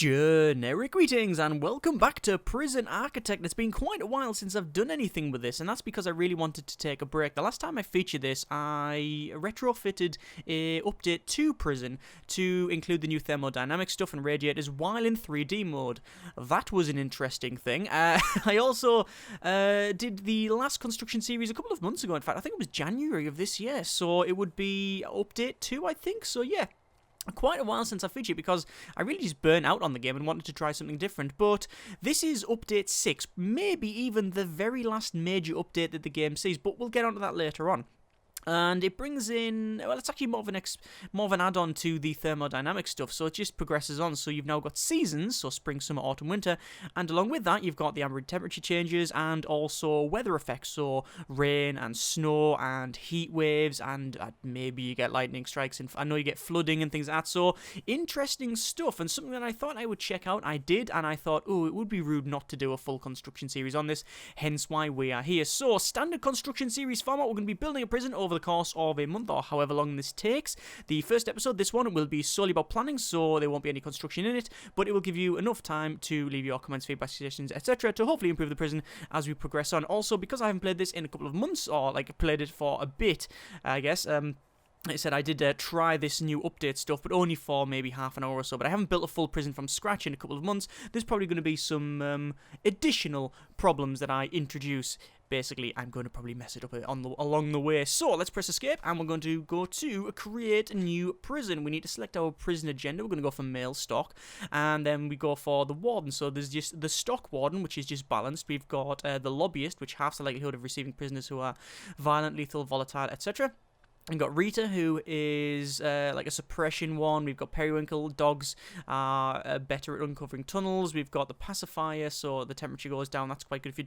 Generic greetings and welcome back to Prison Architect. It's been quite a while since I've done anything with this, and that's because I really wanted to take a break. The last time I featured this, I retrofitted a update to Prison to include the new thermodynamic stuff and radiators while in 3D mode. That was an interesting thing. I also did the last construction series a couple of months ago. In fact, I think it was January of this year, so it would be update 2, I think. So yeah. Quite a while since I featured because I really just burnt out on the game and wanted to try something different. But this is update 6, maybe even the very last major update that the game sees, but we'll get onto that later on. And it brings in, well, it's actually more of an add-on to the thermodynamic stuff, so it just progresses on. So you've now got seasons, so spring, summer, autumn, winter, and along with that you've got the ambient temperature changes and also weather effects, so rain and snow and heat waves, and maybe you get lightning strikes, and I know you get flooding and things like that. So interesting stuff, and something that I thought I would check out, I did, and I thought, oh, it would be rude not to do a full construction series on this, hence why we are here. So, standard construction series format, we're going to be building a prison over the course of a month or however long this takes. The first episode, this one, will be solely about planning, so there won't be any construction in it, but it will give you enough time to leave your comments, feedback, suggestions, etc. to hopefully improve the prison as we progress on. Also, because I haven't played this in a couple of months, or like played it for a bit, I guess, like I said, I did try this new update stuff, but only for maybe half an hour or so, but I haven't built a full prison from scratch in a couple of months. There's probably going to be some additional problems that I introduce. Basically, I'm going to probably mess it up along the way. So, let's press escape, and we're going to go to create a new prison. We need to select our prison agenda. We're going to go for male stock, and then we go for the warden. So, there's just the stock warden, which is just balanced. We've got the lobbyist, which halves the likelihood of receiving prisoners who are violent, lethal, volatile, etc. We've got Rita, who is like a suppression one. We've got Periwinkle. Dogs are better at uncovering tunnels. We've got the pacifier, so the temperature goes down. That's quite good if you're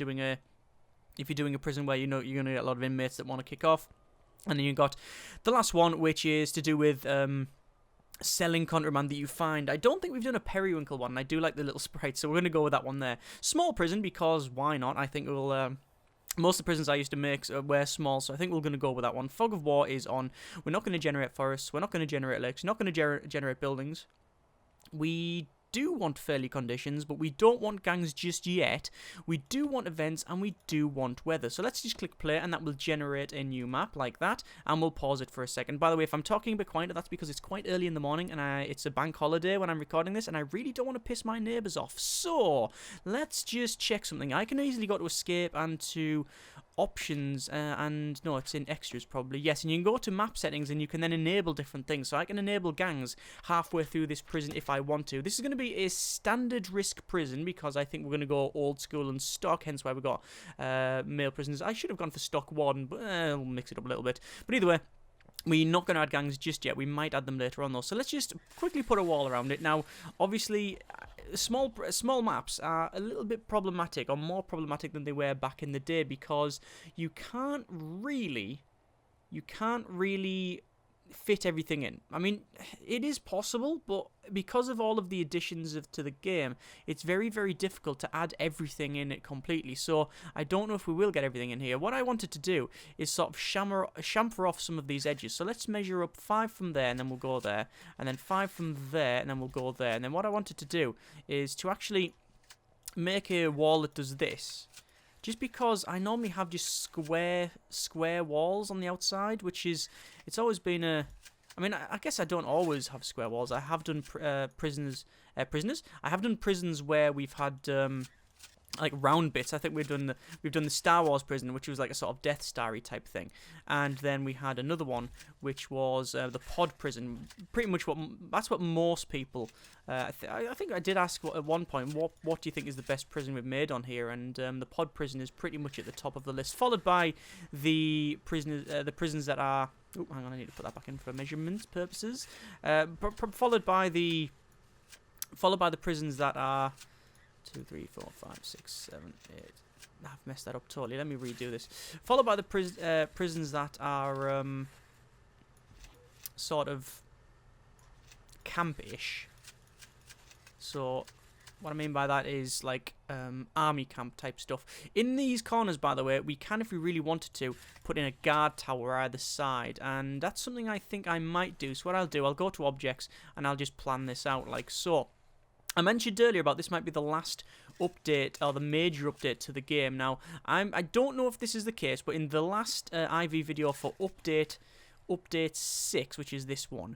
doing a prison where you know you're going to get a lot of inmates that want to kick off. And then you've got the last one, which is to do with selling contraband that you find. I don't think we've done a Periwinkle one. I do like the little sprite, so we're going to go with that one there. Small prison, because why not? I think we'll... most of the prisons I used to make were small, so I think we're going to go with that one. Fog of War is on. We're not going to generate forests. We're not going to generate lakes. We're not going to generate buildings. We do want fairly conditions, but we don't want gangs just yet. We do want events, and we do want weather. So let's just click play, and that will generate a new map like that, and we'll pause it for a second. By the way, if I'm talking a bit quieter, that's because it's quite early in the morning, and it's a bank holiday when I'm recording this, and I really don't want to piss my neighbours off. So, let's just check something. I can easily go to escape and to options, and no, it's in extras probably. Yes, and you can go to map settings, and you can then enable different things. So I can enable gangs halfway through this prison if I want to. This is going to be a standard risk prison because I think we're going to go old school and stock, hence why we got male prisoners. I should have gone for stock warden, but we'll mix it up a little bit. But either way, we're not going to add gangs just yet. We might add them later on, though. So let's just quickly put a wall around it. Now, obviously, small maps are a little bit problematic, or more problematic than they were back in the day, because you can't really fit everything in. I mean, it is possible, but because of all of the additions to the game, it's very, very difficult to add everything in it completely. So I don't know if we will get everything in here. What I wanted to do is sort of chamfer off some of these edges. So let's measure up 5 from there, and then we'll go there, and then 5 from there, and then we'll go there. And then what I wanted to do is to actually make a wall that does this. Just because I normally have just square walls on the outside, which is, it's always been a... I mean, I guess I don't always have square walls. I have done prisons. I have done prisons where we've had like round bits. I think we've done the Star Wars prison, which was like a sort of Death Starry type thing, and then we had another one which was the pod prison. Pretty much that's what most people. I think I did ask at one point, what do you think is the best prison we've made on here? And the pod prison is pretty much at the top of the list, followed by the prisons that are. Oh, hang on, I need to put that back in for measurement purposes. Followed by the prisons that are 2, 3, 4, 5, 6, 7, 8. I've messed that up totally. Let me redo this. Followed by the prisons that are sort of camp-ish. So what I mean by that is like army camp type stuff. In these corners, by the way, we can, if we really wanted to, put in a guard tower either side, and that's something I think I might do. So what I'll do, I'll go to objects and I'll just plan this out like so. I mentioned earlier about this might be the last update or the major update to the game. Now, I don't know if this is the case, but in the last IV video for update 6, which is this one,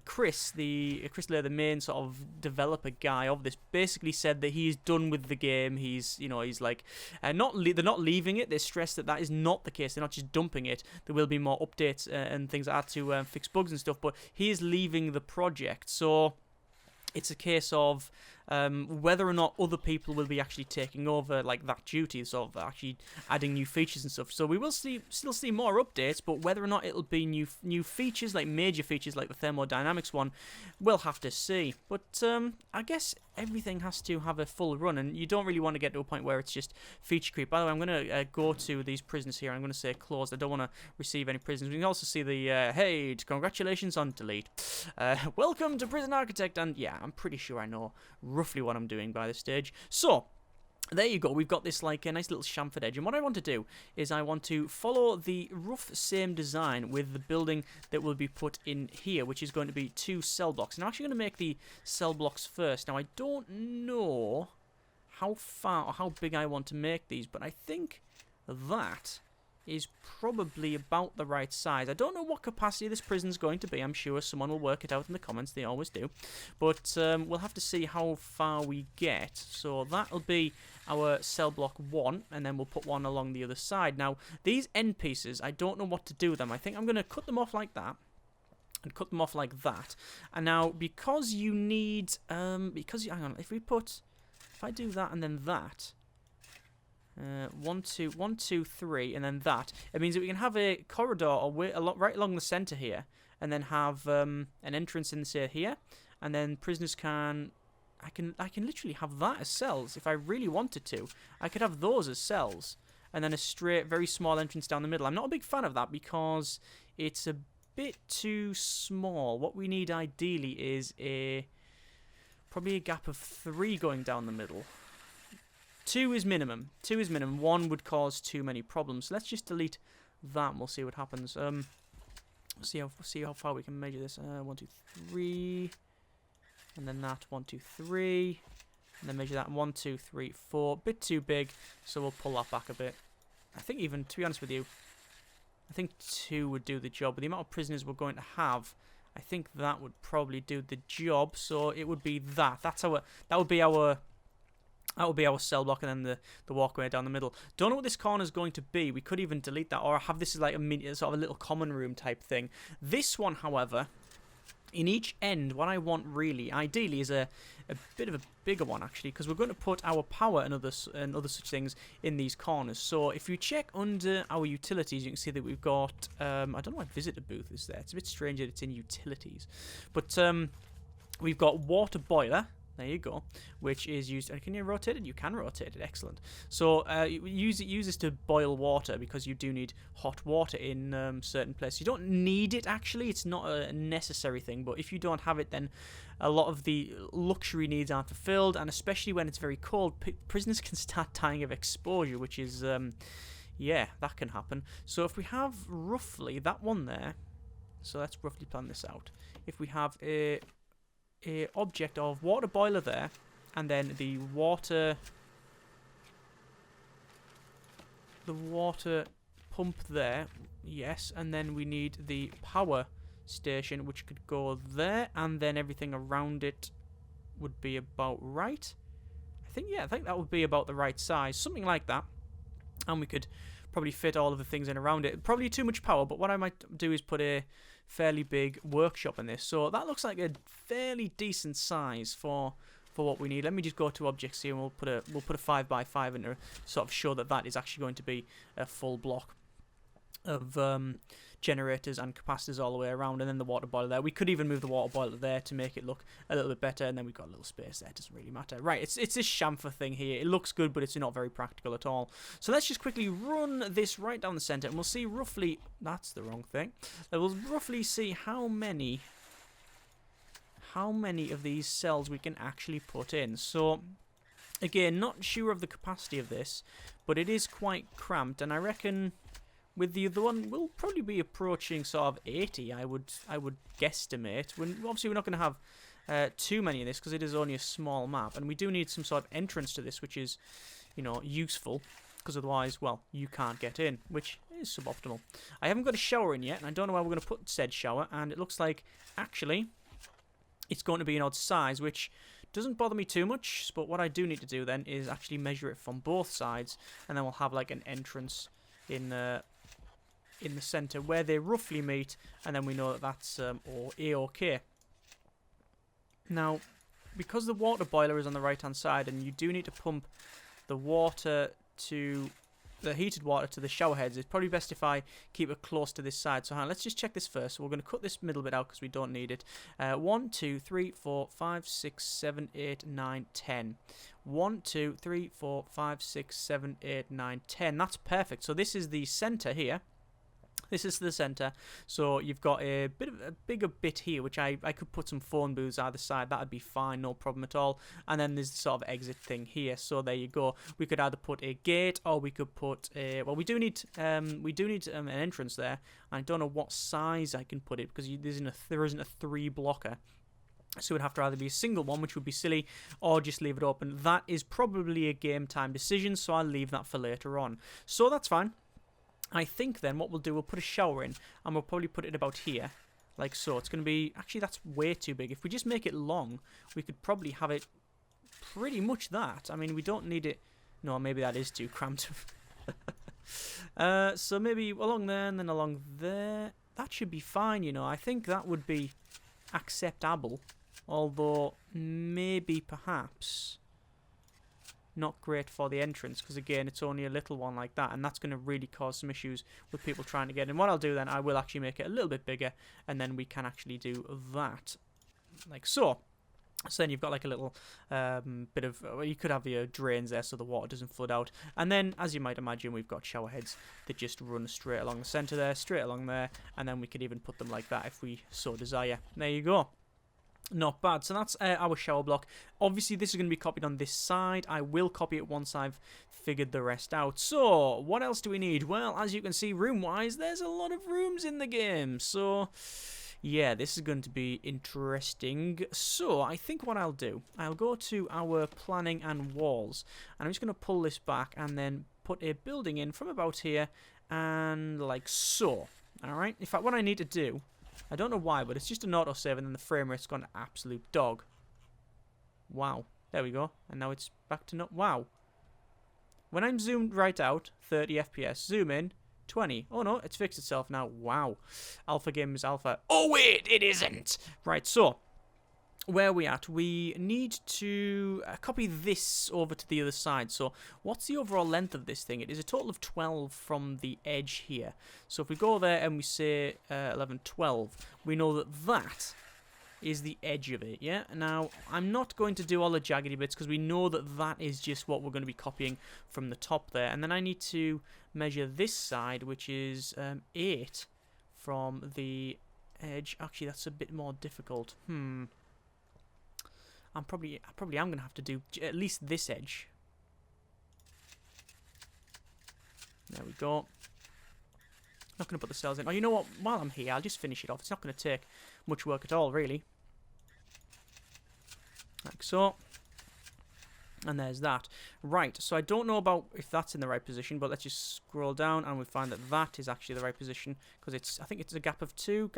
Chris Lair, the main sort of developer guy of this, basically said that he's done with the game. He's like, they're not leaving it. They stress that that is not the case. They're not just dumping it. There will be more updates and things like that to fix bugs and stuff. But he is leaving the project, so it's a case of whether or not other people will be actually taking over like that duty, sort of actually adding new features and stuff. So we will still see more updates, but whether or not it'll be new features, like major features like the thermodynamics one, we'll have to see. But I guess everything has to have a full run, and you don't really want to get to a point where it's just feature creep. By the way, I'm going to go to these prisons here. I'm going to say closed. I don't want to receive any prisons. We can also see the, hey, congratulations on delete. Welcome to Prison Architect, and yeah, I'm pretty sure I know roughly what I'm doing by this stage. So, there you go. We've got this like a nice little chamfered edge, and what I want to do is I want to follow the rough same design with the building that will be put in here, which is going to be 2 cell blocks. And I'm actually going to make the cell blocks first. Now, I don't know how far or how big I want to make these, but I think that is probably about the right size. I don't know what capacity this prison's going to be. I'm sure someone will work it out in the comments. They always do. But we'll have to see how far we get. So that'll be our cell block 1, and then we'll put one along the other side. Now, these end pieces, I don't know what to do with them. I think I'm going to cut them off like that, and cut them off like that. And now, because you need, hang on, if I do that and then that, 1, 2, 3, and then that. It means that we can have a corridor or right along the center here, and then have an entrance in say here, and then prisoners can. I can literally have that as cells if I really wanted to. I could have those as cells, and then a straight, very small entrance down the middle. I'm not a big fan of that because it's a bit too small. What we need ideally is probably a gap of 3 going down the middle. 2 is minimum. 2 is minimum. 1 would cause too many problems. So let's just delete that and we'll see what happens. See how far we can measure this. 1, 2, 3. And then that. 1, 2, 3. And then measure that. 1, 2, 3, 4. Bit too big. So we'll pull that back a bit. I think even, to be honest with you, I think 2 would do the job. With the amount of prisoners we're going to have, I think that would probably do the job. So it would be that. That would be our cell block, and then the walkway down the middle. Don't know what this corner is going to be. We could even delete that, or have this as like a sort of a little common room type thing. This one, however, in each end, what I want really, ideally, is a bit of a bigger one, actually, because we're going to put our power and other such things in these corners. So if you check under our utilities, you can see that we've got, I don't know why visitor booth is there. It's a bit strange that it's in utilities. But we've got water boiler. There you go, which is used. Can you rotate it? You can rotate it. Excellent. So use this to boil water, because you do need hot water in certain places. You don't need it, actually. It's not a necessary thing, but if you don't have it, then a lot of the luxury needs aren't fulfilled, and especially when it's very cold, prisoners can start dying of exposure, which is, yeah, that can happen. So if we have roughly that one there, so let's roughly plan this out. If we have a object of water boiler there, and then the water pump there, yes, and then we need the power station, which could go there, and then everything around it would be about right. I think that would be about the right size, something like that, and we could probably fit all of the things in around it. Probably too much power, but what I might do is put a fairly big workshop in this. So that looks like a fairly decent size for what we need. Let me just go to objects here, and we'll put a 5x5 in to sort of show that is actually going to be a full block of generators and capacitors all the way around, and then the water boiler there. We could even move the water boiler there to make it look a little bit better, and then we've got a little space there. It doesn't really matter. Right, it's this chamfer thing here. It looks good, but it's not very practical at all. So let's just quickly run this right down the center, and we'll see roughly... That's the wrong thing. We'll roughly see how many of these cells we can actually put in. So, again, not sure of the capacity of this, but it is quite cramped, and I reckon... With the other one, we'll probably be approaching sort of 80, I would guesstimate. Obviously, we're not going to have too many of this because it is only a small map, and we do need some sort of entrance to this, which is, you know, useful, because otherwise, well, you can't get in, which is suboptimal. I haven't got a shower in yet, and I don't know where we're going to put said shower, and it looks like, actually, it's going to be an odd size, which doesn't bother me too much, but what I do need to do then is actually measure it from both sides, and then we'll have like an entrance in the centre where they roughly meet, and then we know that that's A-OK. Now, because the water boiler is on the right-hand side, and you do need to pump the water to the heated water to the shower heads, it's probably best if I keep it close to this side. So let's just check this first. So we're going to cut this middle bit out because we don't need it. 1, 2, 3, 4, 5, 6, 7, 8, 9, 10. 1, 2, 3, 4, 5, 6, 7, 8, 9, 10. That's perfect. So this is the centre here. This is the centre, so you've got a bigger bit here, which I could put some phone booths either side. That'd be fine, no problem at all. And then there's the sort of exit thing here. So there you go. We could either put a gate, or we could put a. Well, we do need an entrance there. I don't know what size I can put it because there isn't a 3 blocker. So it would have to either be a single one, which would be silly, or just leave it open. That is probably a game time decision, so I'll leave that for later on. So that's fine. I think then what we'll do, we'll put a shower in, and we'll probably put it about here, like so. It's going to be, actually that's way too big. If we just make it long, we could probably have it pretty much that. I mean, we don't need it, no, maybe that is too cramped. So maybe along there, and then along there. That should be fine, you know. I think that would be acceptable, although maybe perhaps not great for the entrance, because again it's only a little one like that, and that's going to really cause some issues with people trying to get in. What I'll do then, I will actually make it a little bit bigger, and then we can actually do that like so. So then you've got like a little bit of, well, you could have your drains there so the water doesn't flood out, and then as you might imagine we've got shower heads that just run straight along the centre there, straight along there, and then we could even put them like that if we so desire. There you go. Not bad. So that's our shower block. Obviously, this is going to be copied on this side. I will copy it once I've figured the rest out. So, what else do we need? Well, as you can see, room-wise, there's a lot of rooms in the game. So, yeah, this is going to be interesting. So, I think what I'll do, I'll go to our planning and walls, and I'm just going to pull this back and then put a building in from about here, and like so. Alright? In fact, what I need to do, I don't know why, but it's just an autosave, and then the frame rate's gone absolute dog. Wow. There we go. And now it's back to not. Wow. When I'm zoomed right out, 30 FPS. Zoom in, 20. Oh no, it's fixed itself now. Wow. Alpha game is alpha. Oh wait, it isn't! Right, so where are we at? We need to copy this over to the other side. So what's the overall length of this thing? It is a total of 12 from the edge here. So if we go there and we say 11, 12, we know that that is the edge of it, yeah? Now, I'm not going to do all the jaggedy bits because we know that that is just what we're going to be copying from the top there. And then I need to measure this side, which is 8 from the edge. Actually, that's a bit more difficult. I probably am going to have to do at least this edge. There we go. Not going to put the cells in. Oh, you know what? While I'm here, I'll just finish it off. It's not going to take much work at all, really. Like so. And there's that. Right, so I don't know about if that's in the right position, but let's just scroll down and we find that that is actually the right position, because it's, I think it's a gap of 2,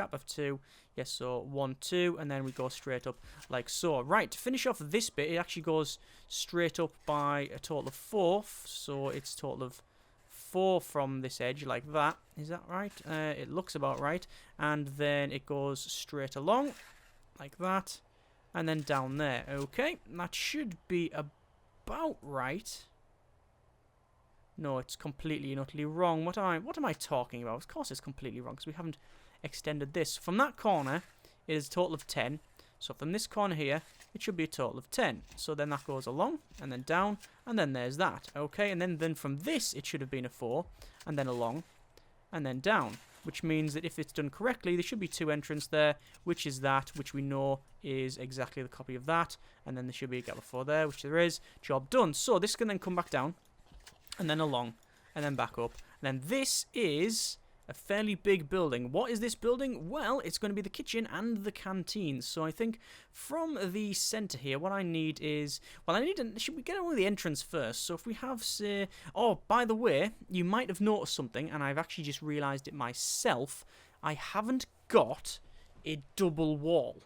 yes, so 1, 2, and then we go straight up like so. Right, to finish off this bit, it actually goes straight up by a total of 4, so it's a total of 4 from this edge like that. Is that right? It looks about right, and then it goes straight along like that, and then down there. Okay, that should be about right. No, it's completely and utterly wrong. What am I talking about? Of course it's completely wrong because we haven't extended this. From that corner, it is a total of 10. So from this corner here, it should be a total of 10. So then that goes along, and then down, and then there's that. Okay, and then from this, it should have been a 4, and then along, and then down. Which means that if it's done correctly, there should be 2 entrances there, which is that, which we know is exactly the copy of that. And then there should be a gap of 4 there, which there is. Job done. So this can then come back down, and then along, and then back up. And then this is a fairly big building. What is this building? Well, it's going to be the kitchen and the canteen. So I think from the center here, what I need is... Well, should we get on with the entrance first? So if we have, say... Oh, by the way, you might have noticed something, and I've actually just realized it myself. I haven't got a double wall.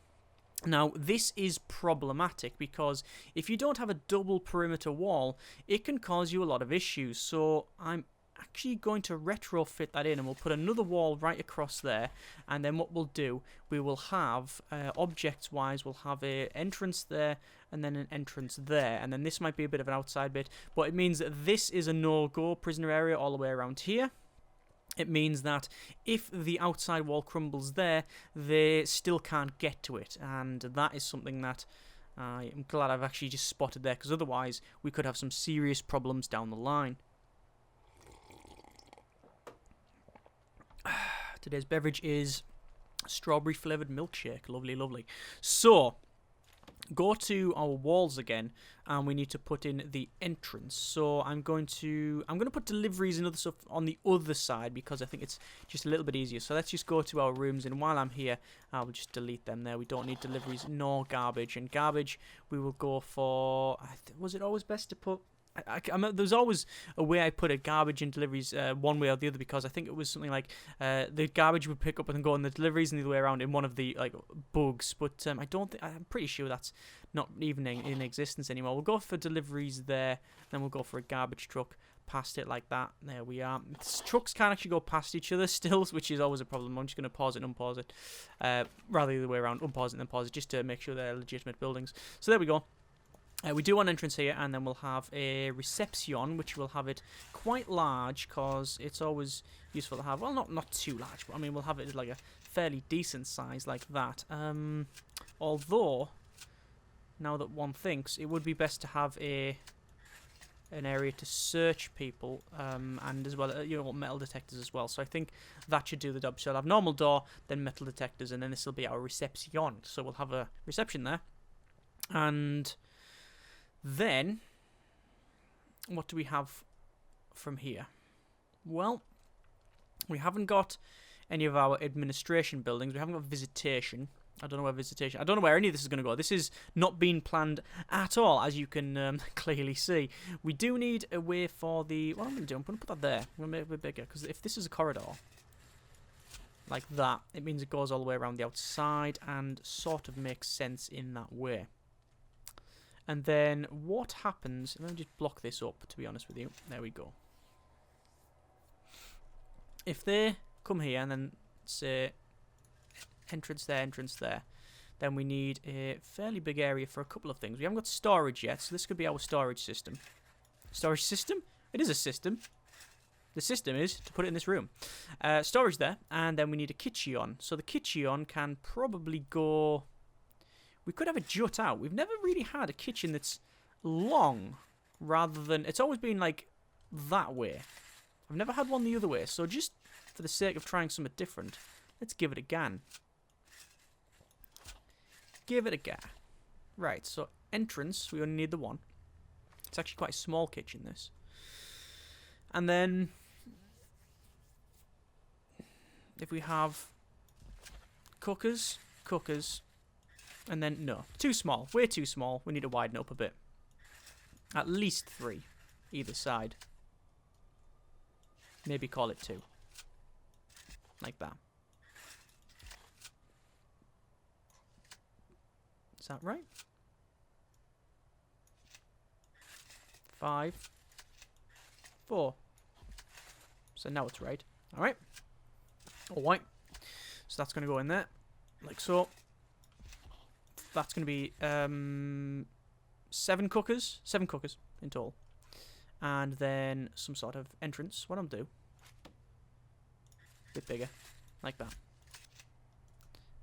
Now, this is problematic because if you don't have a double perimeter wall, it can cause you a lot of issues. So I'm actually going to retrofit that in, and we'll put another wall right across there. And then what we'll do, we will have, objects-wise, we'll have an entrance there and then an entrance there. And then this might be a bit of an outside bit, but it means that this is a no-go prisoner area all the way around here. It means that if the outside wall crumbles there, they still can't get to it. And that is something that I'm glad I've actually just spotted there, because otherwise we could have some serious problems down the line. Today's beverage is strawberry flavoured milkshake. Lovely, lovely. So, go to our walls again, and we need to put in the entrance. So I'm going to put deliveries and other stuff on the other side because I think it's just a little bit easier. So let's just go to our rooms, and while I'm here, I will just delete them there. We don't need deliveries nor garbage. And garbage, we will go for... Was it always best to put... there's always a way I put a garbage in deliveries one way or the other, because I think it was something like the garbage would pick up and go on the deliveries and the other way around in one of the bugs, but I'm pretty sure that's not even in existence anymore. We'll go for deliveries there, then we'll go for a garbage truck past it like that. There we are. Trucks can't actually go past each other still, which is always a problem. I'm just going to pause it and unpause it, rather the other way around, unpause it and then pause it, just to make sure they're legitimate buildings. So there we go. We do one entrance here, and then we'll have a reception, which will have it quite large, because it's always useful to have, well, not too large, but I mean, we'll have it like a fairly decent size like that. Although, now that one thinks, it would be best to have an area to search people, and as well, metal detectors as well. So I think that should do the job. So I'll have normal door, then metal detectors, and then this will be our reception. So we'll have a reception there, and... Then, what do we have from here? Well, we haven't got any of our administration buildings. We haven't got visitation. I don't know where any of this is going to go. This is not being planned at all, as you can clearly see. We do need a way for the... What I'm going to do, I'm going to put that there. I'm going to make it a bit bigger, because if this is a corridor, like that, it means it goes all the way around the outside and sort of makes sense in that way. And then what happens... Let me just block this up, to be honest with you. There we go. If they come here and then say entrance there, then we need a fairly big area for a couple of things. We haven't got storage yet, so this could be our storage system. Storage system? It is a system. The system is to put it in this room. Storage there, and then we need a kitchen. So the kitchen can probably go... We could have it jut out. We've never really had a kitchen that's long, rather than... It's always been, like, that way. I've never had one the other way, so just for the sake of trying something different, let's give it a go. Give it a go. Right, so entrance, we only need the one. It's actually quite a small kitchen, this. And then... If we have... Cookers... And then, no, too small. Way too small. We need to widen up a bit. At least 3, either side. Maybe call it 2. Like that. Is that right? 5, 4. So now it's right. Alright. Alright. So that's going to go in there. Like so. That's going to be 7 cookers. 7 cookers in total. And then some sort of entrance. What I'll do. A bit bigger. Like that.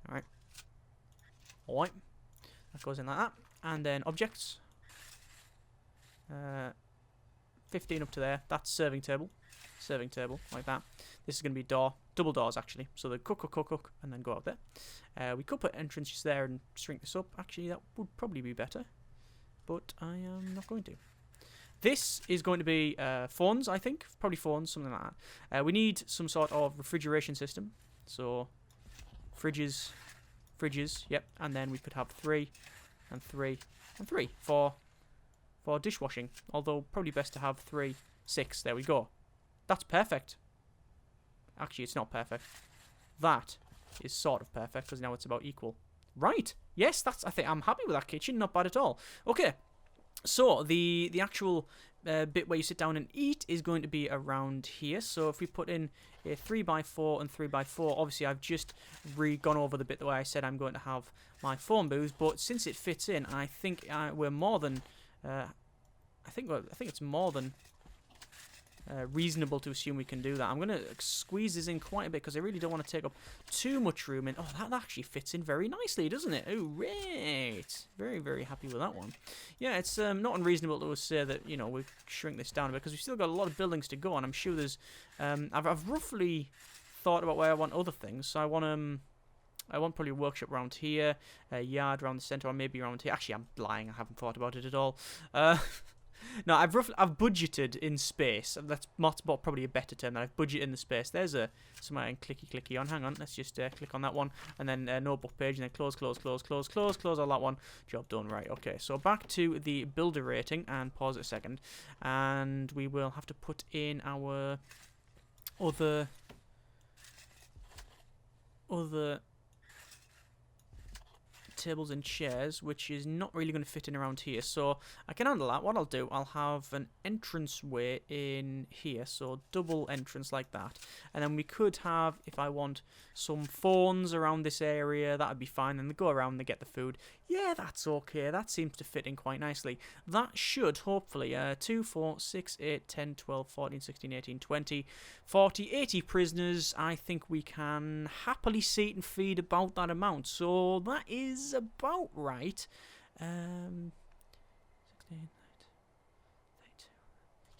Alright. Alright. That goes in like that. And then objects. 15 up to there. That's serving table. Serving table. Like that. This is going to be door. Double doors, actually. So the cook, and then go out there. We could put entrances there and shrink this up. Actually, that would probably be better. But I am not going to. This is going to be phones, I think. Probably phones, something like that. We need some sort of refrigeration system. So, fridges, yep. And then we could have 3 and 3 and 3 for dishwashing. Although, probably best to have 3, 6. There we go. That's perfect. Actually, it's not perfect. That is sort of perfect, because now it's about equal. Right. Yes, I think I'm happy with that kitchen. Not bad at all. Okay. So, the actual bit where you sit down and eat is going to be around here. So, if we put in a 3x4 and 3x4, obviously I've just gone over the bit the way I said I'm going to have my phone booth. But since it fits in, I think we're more than... I think it's more than... reasonable to assume we can do that. I'm going to squeeze this in quite a bit because I really don't want to take up too much room. And that actually fits in very nicely, doesn't it? Oh, great. Very, very happy with that one. Yeah, it's not unreasonable to say that, you know, we shrink this down a bit because we've still got a lot of buildings to go, and I'm sure there's... I've roughly thought about where I want other things. So I want probably a workshop around here, a yard around the centre, or maybe around here. Actually, I'm lying. I haven't thought about it at all. No, I've budgeted in space. That's probably a better term. That I've budgeted in the space. There's somewhere I can clicky on. Hang on, let's just click on that one, and then notebook page, and then close all that one. Job done. Right. Okay. So back to the builder rating, and pause it a second, and we will have to put in our other tables and chairs, which is not really going to fit in around here, so I can handle that. What I'll do, I'll have an entranceway in here, so double entrance like that, and then we could have, if I want, some phones around this area. That'd be fine, and they go around, they get the food. Yeah, that's okay. That seems to fit in quite nicely. That should hopefully 2, 4, 6, 8, 10, 12, 14, 16, 18, 20, 40, 80 prisoners. I think we can happily seat and feed about that amount, so that is about right. 16, 32.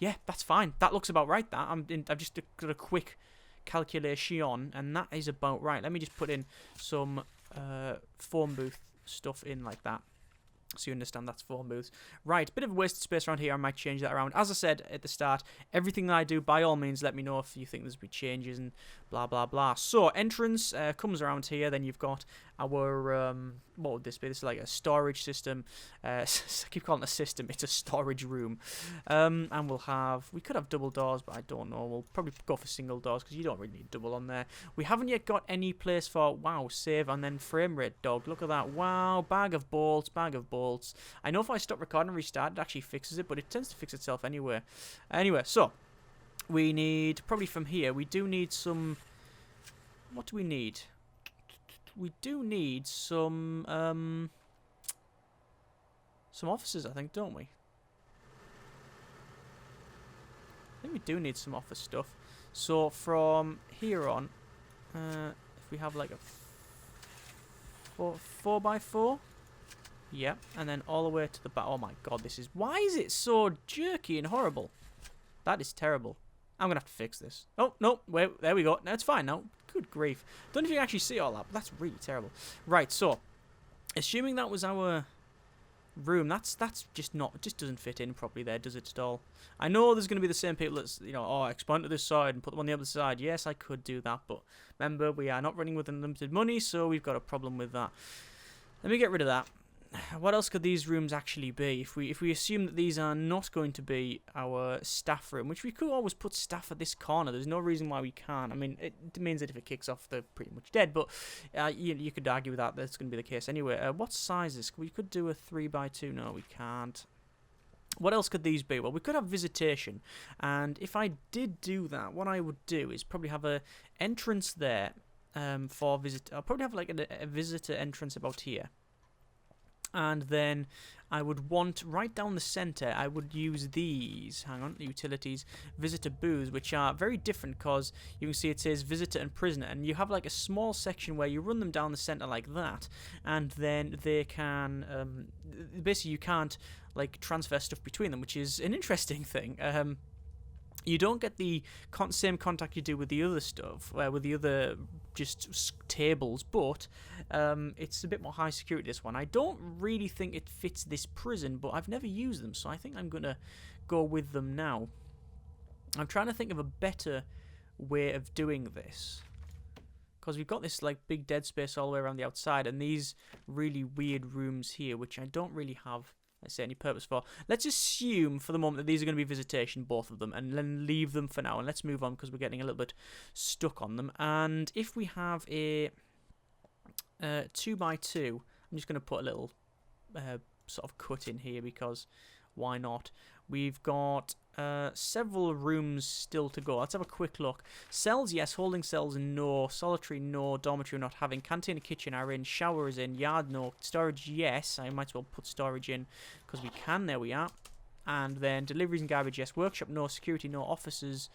Yeah, that's fine. That looks about right. That I've just got a quick calculation, and that is about right. Let me just put in some phone booth stuff in like that, so you understand that's phone booths. Right, bit of wasted space around here. I might change that around. As I said at the start, everything that I do, by all means, let me know if you think there's been changes and blah blah blah. So entrance comes around here. Then you've got our what would this be? This is like a storage system. I keep calling it a system. It's a storage room. And we could have double doors, but I don't know. We'll probably go for single doors because you don't really need double on there. We haven't yet got any place for, wow, save and then frame rate dog. Look at that. Wow, bag of bolts. I know if I stop recording and restart, it actually fixes it, but it tends to fix itself anyway. Anyway, so we need, probably from here, we do need some, what do we need? We do need some offices, I think, don't we? I think we do need some office stuff. So from here on, if we have like a 4x4, yeah, and then all the way to the back. Oh my god, why is it so jerky and horrible? That is terrible. I'm gonna have to fix this. Oh no, wait, there we go. No, it's fine now. Good grief. Don't know if you can actually see all that, but that's really terrible. Right, so assuming that was our room, that's just doesn't fit in properly there, does it at all? I know there's gonna be the same people that's, you know, expand to this side and put them on the other side. Yes, I could do that, but remember, we are not running with unlimited money, so we've got a problem with that. Let me get rid of that. What else could these rooms actually be? If we assume that these are not going to be our staff room, which we could always put staff at this corner. There's no reason why we can't. I mean, it means that if it kicks off, they're pretty much dead. But you could argue with that. That's going to be the case anyway. What sizes? We could do a 3x2. No, we can't. What else could these be? Well, we could have visitation. And if I did do that, what I would do is probably have a entrance there for visit. I'll probably have like a visitor entrance about here. And then I would want, right down the centre, I would use these, utilities, visitor booths, which are very different because you can see it says visitor and prisoner, and you have like a small section where you run them down the centre like that, and then they can, basically you can't like transfer stuff between them, which is an interesting thing. You don't get the same contact you do with the other stuff, with the other just tables, but it's a bit more high security, this one. I don't really think it fits this prison, but I've never used them, so I think I'm going to go with them now. I'm trying to think of a better way of doing this, because we've got this like big dead space all the way around the outside, and these really weird rooms here, which I don't really have, let's say, any purpose for. Let's assume for the moment that these are going to be visitation, both of them, and then leave them for now, and let's move on because we're getting a little bit stuck on them. And if we have a 2x2, I'm just going to put a little sort of cut in here, because why not? We've got several rooms still to go. Let's have a quick look. Cells, yes. Holding cells, no. Solitary, no. Dormitory, not having. Canteen and kitchen are in. Shower is in. Yard, no. Storage, yes. I might as well put storage in because we can. There we are. And then deliveries and garbage, yes. Workshop, no. Security, no. Offices,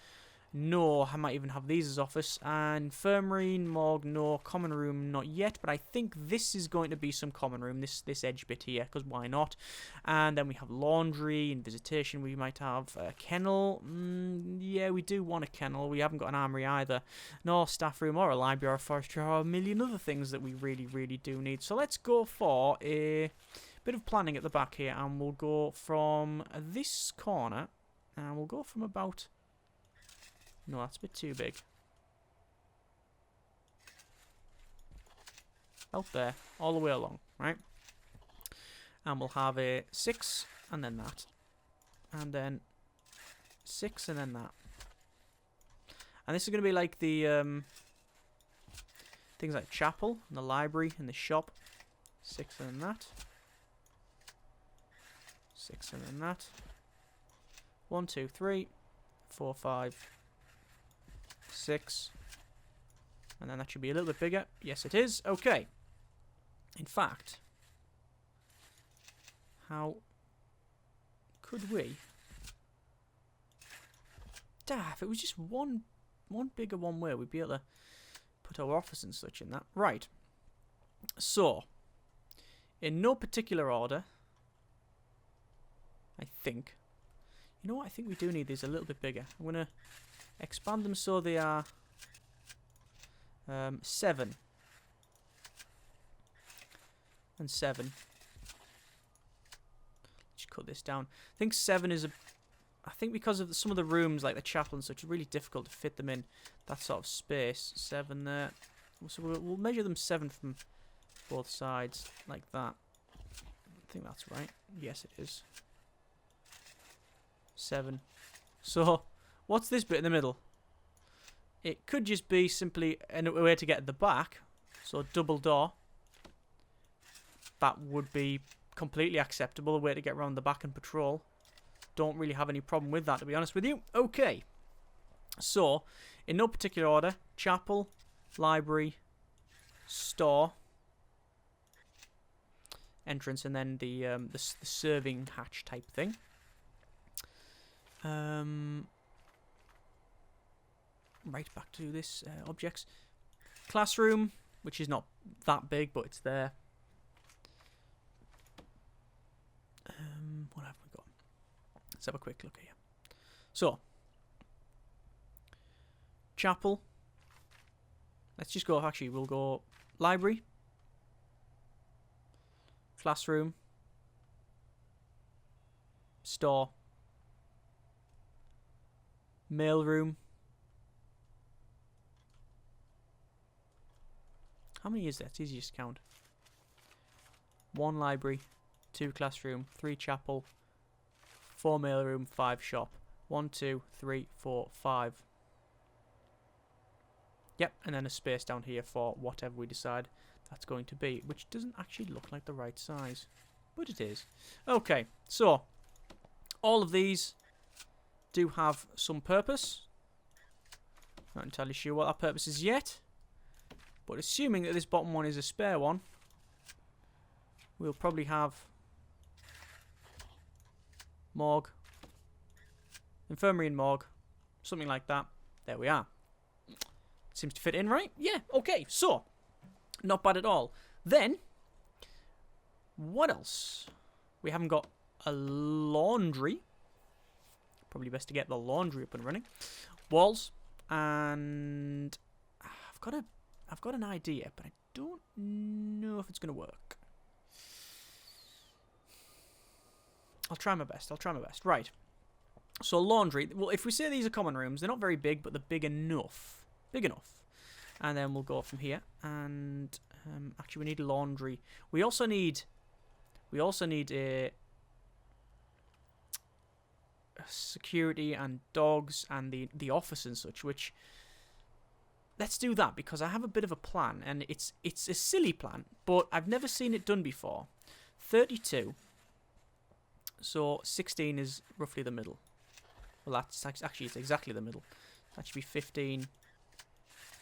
no. I might even have these as office. And infirmary, morgue, no. Common room, not yet. But I think this is going to be some common room, this edge bit here, because why not? And then we have laundry and visitation. We might have a kennel. Yeah, we do want a kennel. We haven't got an armory either. No staff room or a library or a forestry or a million other things that we really, really do need. So let's go for a bit of planning at the back here. And we'll go from this corner. And we'll go from about... No, that's a bit too big. Out there, all the way along, right? And we'll have a 6, and then that. And then 6, and then that. And this is going to be like the things like chapel, and the library, and the shop. 6, and then that. 6, and then that. 1, 2, 3, 4, 5... 6, and then that should be a little bit bigger. Yes, it is. Okay. In fact, how could we? If it was just one bigger one way, we'd be able to put our office and such in that. Right. So, in no particular order, I think. You know what? I think we do need these a little bit bigger. I'm gonna expand them so they are 7 and 7. Just cut this down. I think 7 is I think because of some of the rooms, like the chapel and such, it's really difficult to fit them in that sort of space. 7 there. So we'll measure them 7 from both sides, like that. I think that's right. Yes, it is. 7. So... what's this bit in the middle? It could just be simply a way to get at the back. So double door. That would be completely acceptable. A way to get around the back and patrol. Don't really have any problem with that, to be honest with you. Okay. So, in no particular order. Chapel, library, store, entrance, and then the serving hatch type thing. Right, back to this objects. Classroom, which is not that big, but it's there. What have we got? Let's have a quick look here. So, chapel. Let's just go, actually, we'll go library. Classroom. Store. Mailroom. How many is that? It's easy to count. 1 library, 2 classroom, 3 chapel, 4 mailroom, 5 shop. 1, 2, 3, 4, 5. Yep, and then a space down here for whatever we decide that's going to be, which doesn't actually look like the right size, but it is. Okay, so all of these do have some purpose. Not entirely sure what that purpose is yet. But assuming that this bottom one is a spare one, we'll probably have morgue, infirmary and morgue, something like that. There we are. Seems to fit in, right? Yeah, okay, so, not bad at all. Then, what else? We haven't got a laundry. Probably best to get the laundry up and running. Walls, and I've got an idea, but I don't know if it's gonna work. I'll try my best. Right. So laundry. Well, if we say these are common rooms, they're not very big, but they're big enough. And then we'll go from here. And actually, we need laundry. We also need a security and dogs and the office and such. Which let's do that because I have a bit of a plan, and it's a silly plan, but I've never seen it done before. 32. So 16 is roughly the middle. Well, that's actually it's exactly the middle. That should be 15,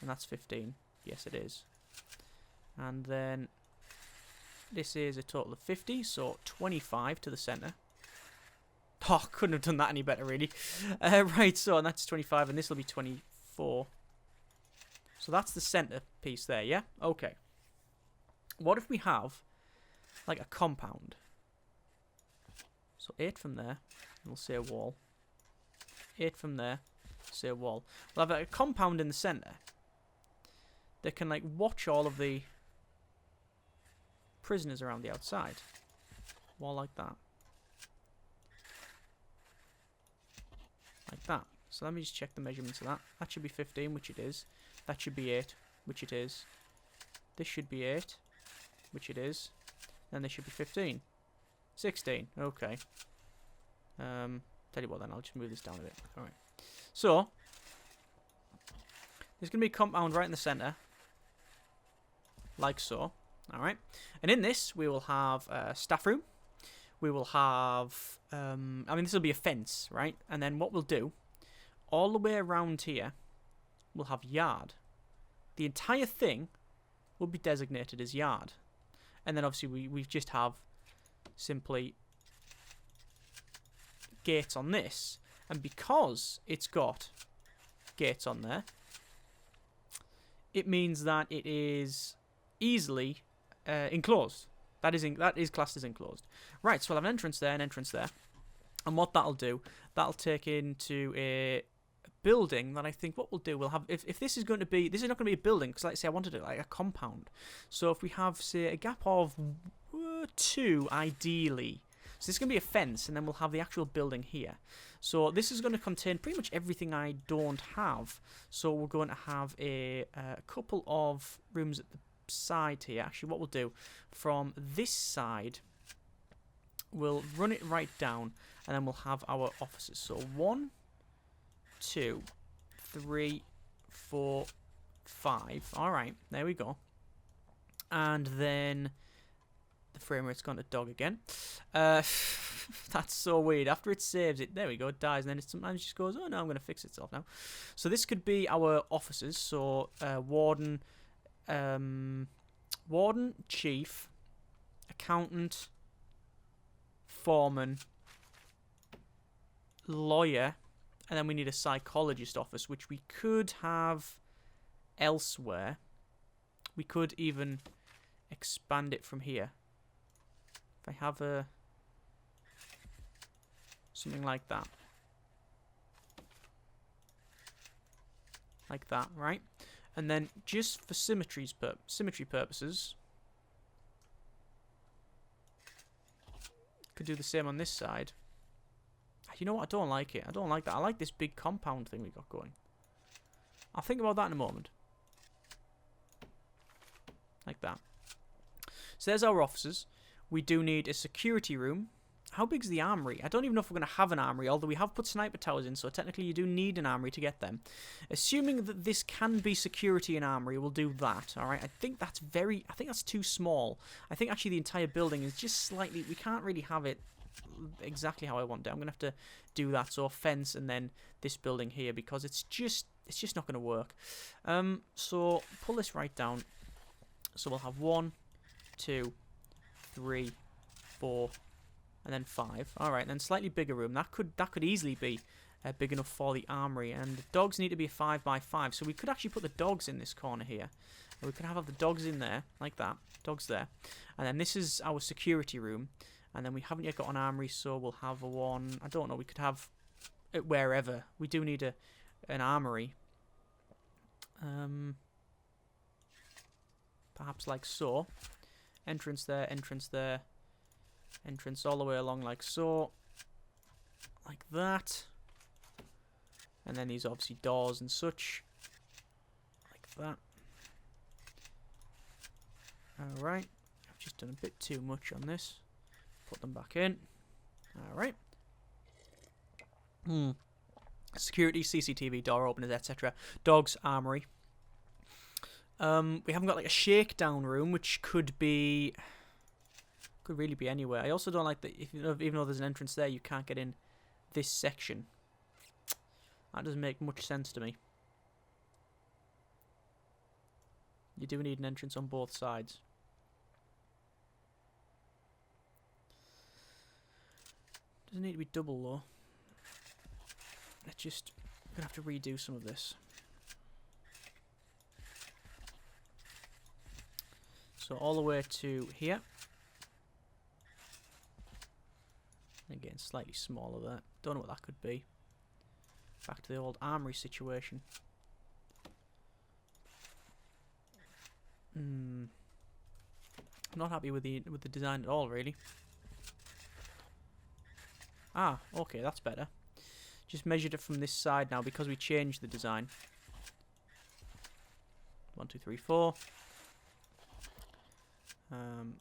and that's 15. Yes, it is. And then this is a total of 50, so 25 to the centre. Oh, couldn't have done that any better, really. Right, so and that's 25, and this will be 24. So that's the centre piece there, yeah? Okay. What if we have, like, a compound? So 8 from there, and we'll say a wall. 8 from there, say a wall. We'll have a compound in the centre that can, like, watch all of the prisoners around the outside. Wall like that. Like that. So let me just check the measurements of that. That should be 15, which it is. That should be 8, which it is. This should be 8, which it is. Then this should be 15. 16, okay. Tell you what then, I'll just move this down a bit. Alright. So, there's going to be a compound right in the centre. Like so. Alright. And in this, we will have a staff room. We will have, I mean, this will be a fence, right? And then what we'll do, all the way around here, we'll have yard. The entire thing will be designated as yard. And then obviously we just have simply gates on this, and because it's got gates on there, it means that it is easily enclosed. That is classed as enclosed. Right, so we'll have an entrance there, and what that'll do, that'll take into a building that I think what we'll do, we'll have, if this is not going to be a building, because like I say, I wanted it like a compound. So if we have, say, a gap of 2, ideally. So this is going to be a fence, and then we'll have the actual building here. So this is going to contain pretty much everything I don't have. So we're going to have a couple of rooms at the side here. Actually, what we'll do, from this side, we'll run it right down, and then we'll have our offices. So 1, 2, 3, 4, 5. Alright, there we go. And then the frame rate's gone to dog again. That's so weird. After it saves it, there we go, it dies, and then it sometimes just goes, oh no, I'm going to fix itself now. So this could be our officers. So warden, chief, accountant, foreman, lawyer, and then we need a psychologist office, which we could have elsewhere. We could even expand it from here. If I have something like that. Like that, right? And then just for symmetry purposes, could do the same on this side. You know what? I don't like it. I don't like that. I like this big compound thing we got going. I'll think about that in a moment. Like that. So there's our offices. We do need a security room. How big's the armory? I don't even know if we're going to have an armory, although we have put sniper towers in, so technically you do need an armory to get them. Assuming that this can be security and armory, we'll do that, alright? I think that's too small. I think actually the entire building is just slightly, we can't really have it exactly how I want it. I'm going to have to do that, so a fence and then this building here, because it's just not going to work. So pull this right down. So we'll have 1, 2, 3, 4, and then 5. Alright, then slightly bigger room. That could easily be big enough for the armory. And the dogs need to be a 5x5. So we could actually put the dogs in this corner here. And we could have the dogs in there, like that. Dogs there. And then this is our security room. And then we haven't yet got an armory, so we'll have one. I don't know, we could have wherever. We do need an armory. Perhaps like so. Entrance there, entrance there. Entrance all the way along like so. Like that. And then these obviously doors and such. Like that. Alright. I've just done a bit too much on this. Put them back in. Alright. Security, CCTV, door openers, etc. Dogs, armory. We haven't got like a shakedown room, which could really be anywhere. I also don't like that even though there's an entrance there, you can't get in this section. That doesn't make much sense to me. You do need an entrance on both sides. Doesn't need to be double though. We're gonna have to redo some of this. So all the way to here. Again, slightly smaller there. Don't know what that could be. Back to the old armory situation. I'm not happy with the design at all, really. Ah, okay, that's better. Just measured it from this side now because we changed the design. 1, 2, 3, 4. And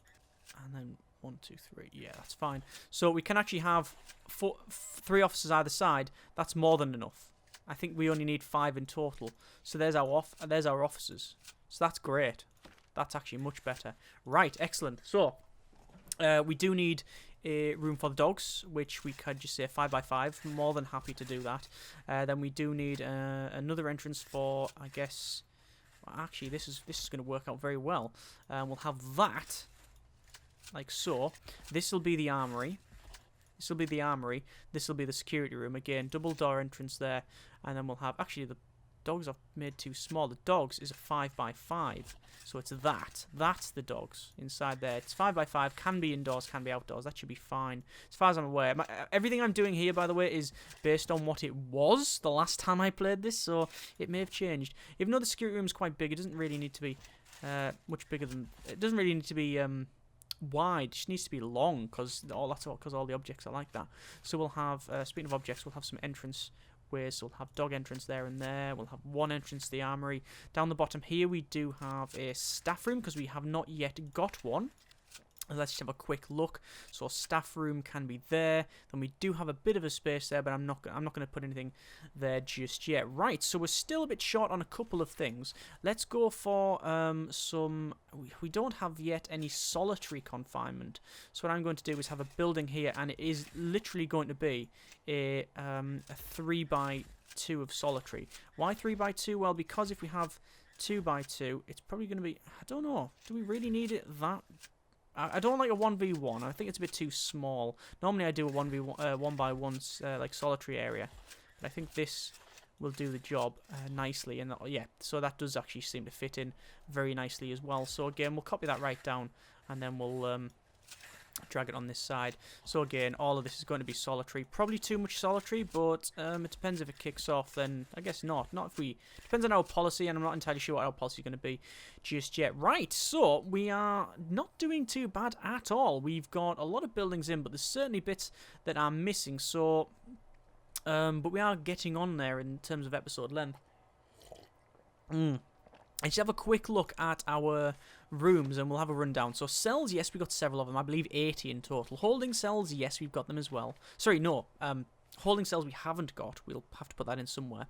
then 1, 2, 3. Yeah, that's fine. So we can actually have 3 officers either side. That's more than enough. I think we only need 5 in total. So there's our officers. So that's great. That's actually much better. Right, excellent. So we do need a room for the dogs, which we could just say 5x5. More than happy to do that. Then we do need another entrance for, I guess. Well, actually, this is going to work out very well. We'll have that, like so. This will be the armory. This will be the armory. This will be the security room. Again, double door entrance there, and then we'll have. Actually, the dogs I've made too small. The dogs is a 5x5, so it's that. That's the dogs inside there. It's 5x5. Can be indoors, can be outdoors. That should be fine, as far as I'm aware. Everything I'm doing here, by the way, is based on what it was the last time I played this, so it may have changed. Even though the security room is quite big, it doesn't really need to be much bigger than. It doesn't really need to be wide. It just needs to be long because all the objects are like that. So we'll have. Speaking of objects, we'll have some entrance. So we'll have dog entrance there and there. We'll have one entrance to the armory. Down the bottom here we do have a staff room because we have not yet got one. Let's just have a quick look. So staff room can be there. Then we do have a bit of a space there, but I'm not going to put anything there just yet. Right, so we're still a bit short on a couple of things. Let's go for some. We don't have yet any solitary confinement. So what I'm going to do is have a building here, and it is literally going to be a 3x2 of solitary. Why 3x2? Well, because if we have 2x2, it's probably going to be. I don't know. Do we really need it that? I don't like a 1v1. I think it's a bit too small. Normally I do a 1x1 like solitary area, but I think this will do the job nicely. And yeah, so that does actually seem to fit in very nicely as well. So again, we'll copy that right down, and then we'll drag it on this side. So again, all of this is going to be solitary. Probably too much solitary, but it depends if it kicks off. Then I guess not. Not if we. Depends on our policy, and I'm not entirely sure what our policy is going to be just yet. Right. So we are not doing too bad at all. We've got a lot of buildings in, but there's certainly bits that are missing. So, but we are getting on there in terms of episode length. Let's have a quick look at our rooms and we'll have a rundown. So cells, yes, we've got several of them. I believe 80 in total. Holding cells, yes, we've got them as well. Sorry, no. Holding cells we haven't got. We'll have to put that in somewhere.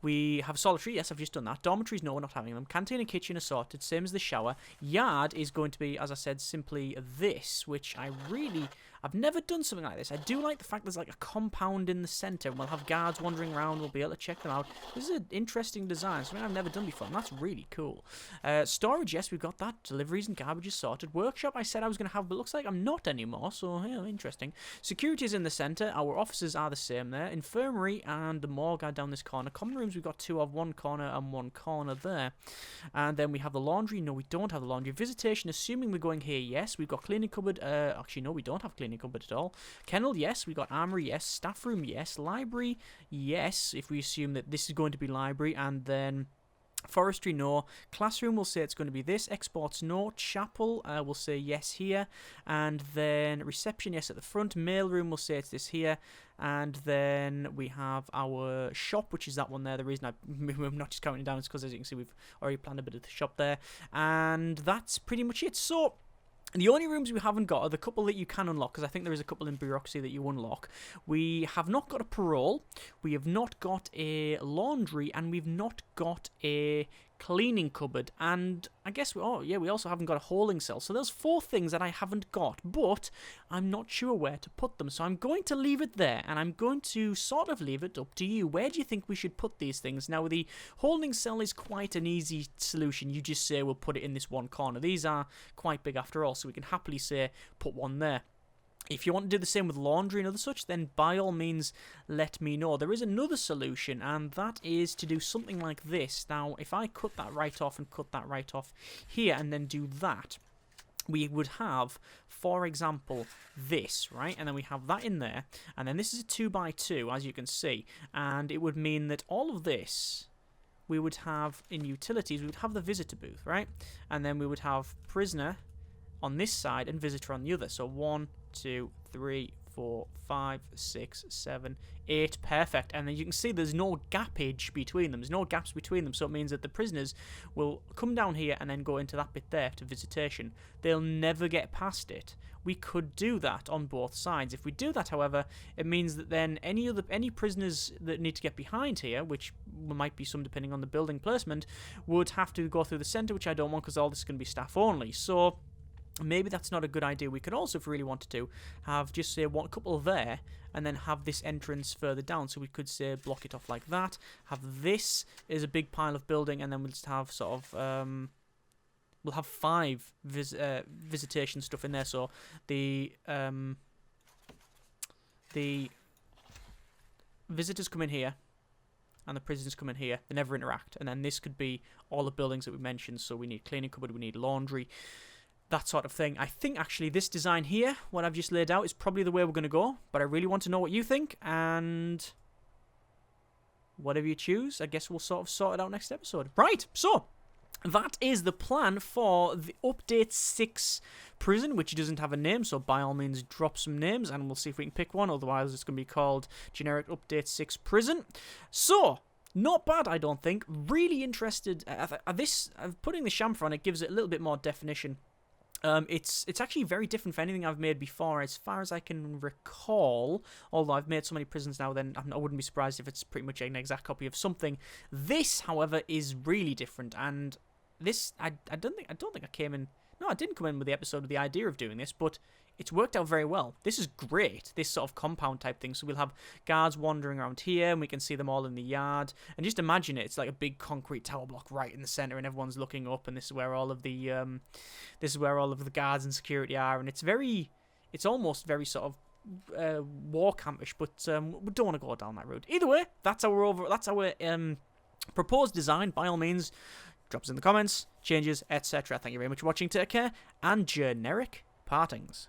We have solitary, yes, I've just done that. Dormitories, no, we're not having them. Canteen and kitchen are sorted, same as the shower. Yard is going to be, as I said, simply this, which I've never done something like this. I do like the fact there's like a compound in the centre, and we'll have guards wandering around, we'll be able to check them out. This is an interesting design, something I've never done before, and that's really cool. Storage, yes, we've got that. Deliveries and garbage is sorted. Workshop, I said I was going to have, but looks like I'm not anymore, so, yeah, interesting. Security is in the centre, our offices are the same there. Infirmary and the morgue are down this corner. Common rooms, we've got 2 of one corner and one corner there. And then we have the laundry. No, we don't have the laundry. Visitation, assuming we're going here, yes. We've got cleaning cupboard. Actually, no, we don't have cleaning cleaning cupboard at all. Kennel, yes. We got armory, yes. Staff room, yes. Library, yes. If we assume that this is going to be library, and then forestry, no. Classroom, we'll say it's going to be this. Exports, no. Chapel, we'll say yes here. And then reception, yes at the front. Mail room, we'll say it's this here. And then we have our shop, which is that one there. The reason I'm not just counting it down is because, as you can see, we've already planned a bit of the shop there. And that's pretty much it. So the only rooms we haven't got are the couple that you can unlock, because I think there is a couple in bureaucracy that you unlock. We have not got a parole, we have not got a laundry, and we've not got a cleaning cupboard, and I guess we also haven't got a holding cell. So there's 4 things that I haven't got, but I'm not sure where to put them. So I'm going to leave it there, and I'm going to sort of leave it up to you. Where do you think we should put these things? Now, the holding cell is quite an easy solution. You just say we'll put it in this one corner. These are quite big after all, so we can happily say put one there. If you want to do the same with laundry and other such, then by all means let me know. There is another solution, and that is to do something like this. Now, if I cut that right off and cut that right off here and then do that, we would have, for example, this, right? And then we have that in there, and then this is a 2x2, as you can see, and it would mean that all of this we would have in utilities, we would have the visitor booth, right? And then we would have prisoner on this side and visitor on the other. So 1, 2, 3, 4, 5, 6, 7, 8. Perfect. And then you can see there's no gappage between them. There's no gaps between them. So it means that the prisoners will come down here and then go into that bit there to visitation. They'll never get past it. We could do that on both sides. If we do that, however, it means that then any prisoners that need to get behind here, which might be some depending on the building placement, would have to go through the centre, which I don't want because all this is going to be staff only. So maybe that's not a good idea. We could also, if we really wanted to, have just say one couple there and then have this entrance further down. So we could say block it off like that. Have this is a big pile of building, and then we'll just have sort of we'll have 5 visitation stuff in there. So the visitors come in here and the prisoners come in here. They never interact. And then this could be all the buildings that we mentioned. So we need cleaning cupboard, we need laundry, that sort of thing. I think actually this design here, what I've just laid out, is probably the way we're going to go. But I really want to know what you think, and whatever you choose, I guess we'll sort of sort it out next episode. Right, so that is the plan for the Update 6 prison, which doesn't have a name, so by all means drop some names and we'll see if we can pick one. Otherwise it's going to be called generic Update 6 prison. So not bad, I don't think. Really interested. Putting the chamfer on it gives it a little bit more definition. It's actually very different from anything I've made before, as far as I can recall. Although I've made so many prisons now, then I wouldn't be surprised if it's pretty much an exact copy of something. This, however, is really different, and this I don't think I came in. No, I didn't come in with the episode with the idea of doing this, but it's worked out very well. This is great, this sort of compound type thing. So we'll have guards wandering around here, and we can see them all in the yard. And just imagine it's like a big concrete tower block right in the center, and everyone's looking up, and this is where all of the guards and security are. And it's almost very sort of war campish, but we don't want to go down that road. Either way, that's our proposed design. By all means, drop us in the comments, changes, etc. Thank you very much for watching. Take care, and generic partings.